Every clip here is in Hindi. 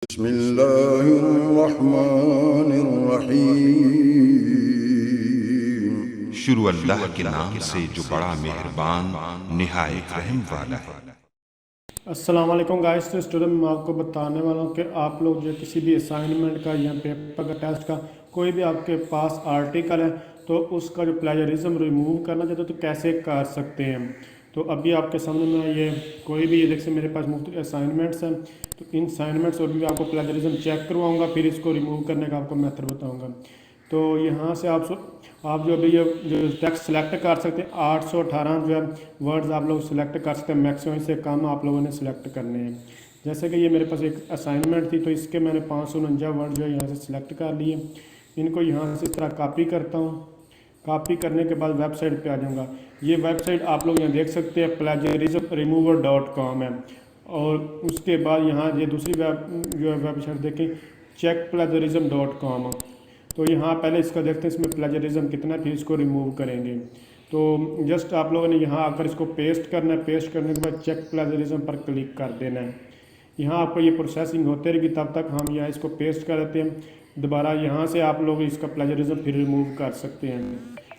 बिस्मिल्लाहिर्रहमानिर्रहीम। शुरू अल्लाह के नाम से जो बड़ा मेहरबान निहायत रहम वाला है। अस्सलाम वालेकुम गाइस। तो स्टूडेंट मैं आपको बताने वाला हूँ कि आप लोग जो किसी भी असाइनमेंट का या पेपर का टेस्ट का कोई भी आपके पास आर्टिकल है तो उसका जो प्लेजरिज्म रिमूव करना चाहते हो तो कैसे कर सकते हैं। तो अभी आपके सामने मैं ये कोई भी ये देख सकते मेरे पास मुख्तलिफ असाइनमेंट्स हैं। तो इन असाइनमेंट्स और भी आपको प्लेजरिज्म चेक करवाऊँगा, फिर इसको रिमूव करने का आपको मेथड बताऊँगा। तो यहाँ से आप जो अभी ये जो टेक्स्ट सेलेक्ट कर सकते हैं 818 जो है वर्ड्स आप लोग सिलेक्ट कर सकते हैं। मैक्सिमम से कम आप लोगों ने सिलेक्ट करने हैं। जैसे कि ये मेरे पास एक असाइनमेंट थी तो इसके मैंने 549 वर्ड जो है यहाँ से सिलेक्ट कर लिए। इनको यहाँ से इस तरह कॉपी करता हूँ। कॉपी करने के बाद वेबसाइट पे आ जाऊँगा। ये वेबसाइट आप लोग यहाँ देख सकते हैं plagiarismremover.com है। और उसके बाद यहाँ ये दूसरी जो है वेबसाइट देखें checkplagiarism.com। तो यहाँ पहले इसका देखते हैं इसमें प्लेजरिज्म कितना है, फिर इसको रिमूव करेंगे। तो जस्ट आप लोगों ने यहाँ आकर इसको पेस्ट करना है। पेस्ट करने के बाद चेक प्लेजरिज्म पर क्लिक कर देना है। यहाँ आपको ये प्रोसेसिंग होते रहेगी, तब तक हम यहाँ इसको पेस्ट कर देते हैं। दोबारा यहाँ से आप लोग इसका प्लेजरिज्म फिर रिमूव कर सकते हैं।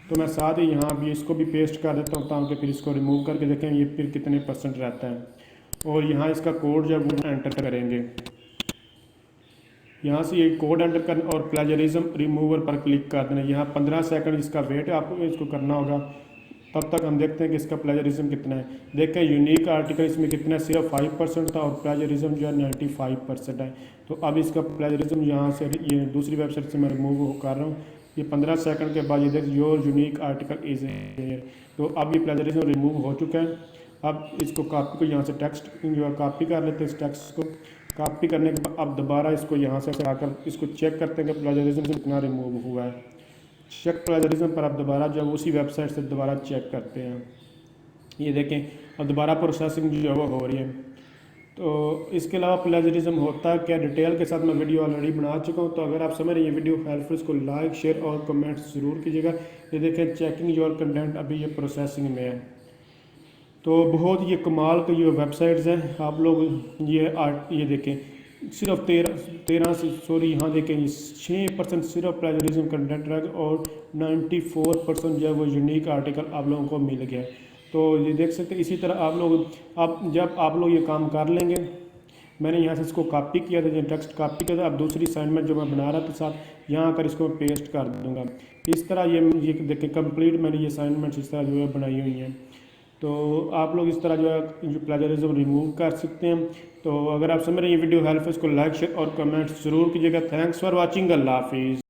तो मैं साथ ही यहाँ भी इसको भी पेस्ट कर देता हूँ ताकि फिर इसको रिमूव करके देखें ये फिर कितने % रहता है। और यहाँ इसका कोड जो है वो एंटर करेंगे। यहाँ से ये कोड एंटर करना और प्लेजरिज्म रिमूवर पर क्लिक कर देना। यहाँ 15 सेकंड इसका वेट आपको इसको करना होगा। तब तक हम देखते हैं कि इसका प्लेजरिज्म कितना है। देखें यूनिक आर्टिकल इसमें कितना है, सिर्फ 5% था और प्लेजरिज्म जो है 95% है। तो अब इसका प्लेजरिज्म यहाँ से ये दूसरी वेबसाइट से मैं रिमूव कर रहा हूँ। ये 15 सेकंड के बाद ये देख your unique article is here. तो अब ये प्लेजरिज्म रिमूव हो चुका है। अब इसको कॉपी को यहाँ से टेक्स्ट जो है कॉपी कर लेते हैं। इस टेक्स्ट को कॉपी करने के बाद अब दोबारा इसको यहाँ से आकर इसको चेक करते हैं कि प्लेजरिज्म कितना रिमूव हुआ है। चेक प्लेजरिज्म पर आप दोबारा जब उसी वेबसाइट से दोबारा चेक करते हैं। ये देखें अब दोबारा प्रोसेसिंग जो है वो हो रही है। तो इसके अलावा प्लेजरिज्म होता है क्या, डिटेल के साथ मैं वीडियो ऑलरेडी बना चुका हूँ। तो अगर आप समझ रहे हैं ये वीडियो हेल्पफुल, इसको लाइक शेयर और कमेंट्स ज़रूर कीजिएगा। ये देखें चेकिंग योर कंटेंट अभी ये प्रोसेसिंग में है। तो बहुत ये कमाल के ये वेबसाइट्स हैं। आप लोग ये देखें सिर्फ 13 से सॉरी यहाँ देखें 6% सिर्फ प्लेजरिज्म कंटेंट रह गया और 94% जो है वो यूनिक आर्टिकल आप लोगों को मिल गया। तो ये देख सकते हैं। इसी तरह आप लोग जब आप लोग ये काम कर लेंगे, मैंने यहाँ से इसको कॉपी किया था, ये टेक्स्ट कॉपी किया था। अब दूसरी असाइनमेंट जो मैं बना रहा था साथ यहाँ आकर इसको पेस्ट कर दूँगा। इस तरह ये देखें कंप्लीट मैंने ये असाइनमेंट्स इस तरह जो है बनाई हुई हैं। तो आप लोग इस तरह जो है जो प्लेजरिज्म रिमूव कर सकते हैं। तो अगर आप समझ रहे हैं ये वीडियो हेल्पफुल, इसको लाइक शेयर और कमेंट्स ज़रूर कीजिएगा। Thanks for watching. अल्लाह हाफिज़।